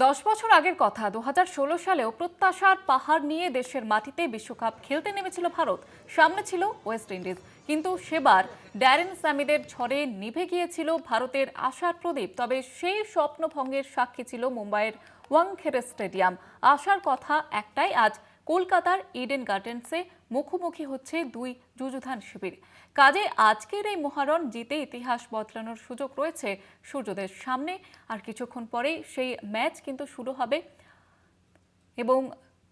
10 বছর আগের কথা 2016 সালেও প্রত্যাশার পাহাড় নিয়ে দেশের মাটিতে বিশ্বকাপ খেলতে নেমেছিল ভারত। সামনে ছিল ওয়েস্ট ইন্ডিজ, কিন্তু সেবার ড্যারেন স্যামিদের ঝড়ে নিভে গিয়েছিল ভারতের আশার প্রদীপ। তবে সেই স্বপ্নভঙ্গের সাক্ষী ছিল মুম্বাইয়ের ওয়াংখেড়ে স্টেডিয়াম। আশার কথা একটাই, আজ কলকাতার ইডেন গার্ডেন্সে মুখোমুখি হচ্ছে দুই যুযুধান শিবির। কাজে আজকের এই মহারণ জিতে ইতিহাস বদলানোর সুযোগ রয়েছে সূর্যদের সামনে। আর কিছুক্ষণ পরেই সেই ম্যাচ কিন্তু শুরু হবে এবং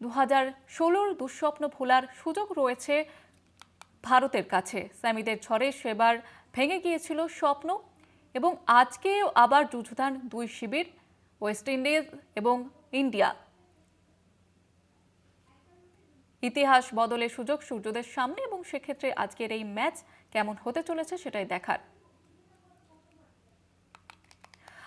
2016-র দুঃস্বপ্ন ভোলার সুযোগ রয়েছে ভারতের কাছে। স্যামিদের ঝড়ে সেবার ভেঙে গিয়েছিল স্বপ্ন এবং আজকেও আবার যুযুধান দুই শিবির, ওয়েস্ট ইন্ডিজ এবং ইন্ডিয়া। ইতিহাস বদলের সুযোগ সূর্যদের সামনে এবং সেক্ষেত্রে আজকের এই ম্যাচ কেমন হতে চলেছে সেটাই দেখার।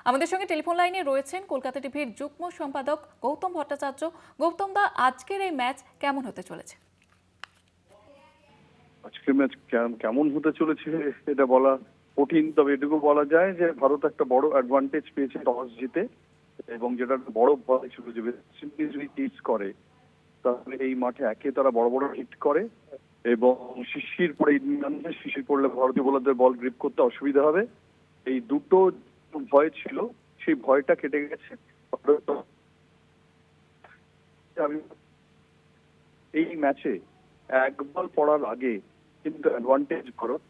আমাদের সঙ্গে টেলিফোন লাইনে রয়েছেন কলকাতা টিভির যুগ্ম সম্পাদক গৌতম ভট্টাচার্য। গৌতম দা, আজকের এই ম্যাচ কেমন হতে চলেছে? আজকের ম্যাচ কেমন হতে চলেছে এটা বলা কঠিন, তবে এটুকু বলা যায় যে ভারত একটা বড় অ্যাডভান্টেজ পেয়েছে টস জিতে, এবং যেটা বড় ভয় ছিল যে ওয়েস্ট ইন্ডিজ যদি হিট করে তাহলে এই মাঠে একে তারা বড় বড় হিট করে এবং শিশির পরে শিশির পড়লে ভারতীয় বোলারদের বল গ্রিপ করতে অসুবিধা হবে। এই দুটো ভয় ছিল, সেই ভয়টা কেটে গেছে। আমি এই ম্যাচে এক বল পড়ার আগে কিন্তু অ্যাডভান্টেজ ভারত,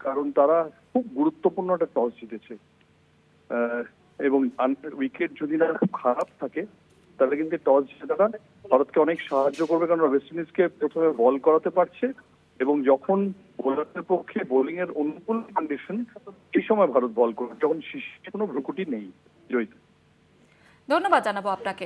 কারণ তারা খুব গুরুত্বপূর্ণ একটা টস জিতেছে এবং উইকেট যদি না খুব খারাপ থাকে তাহলে কিন্তু টস জেতাটা ভারতকে অনেক সাহায্য করবে, কারণ ওয়েস্ট ইন্ডিজকে প্রথমে বল করাতে পারছে এবং যখন বোলারদের পক্ষে বোলিং এর অনুকূল কন্ডিশন এই সময় ভারত বল করবে, যখন শিশির কোনো ভ্রুকুটি নেই। জয়িত, ধন্যবাদ জানাবো আপনাকে।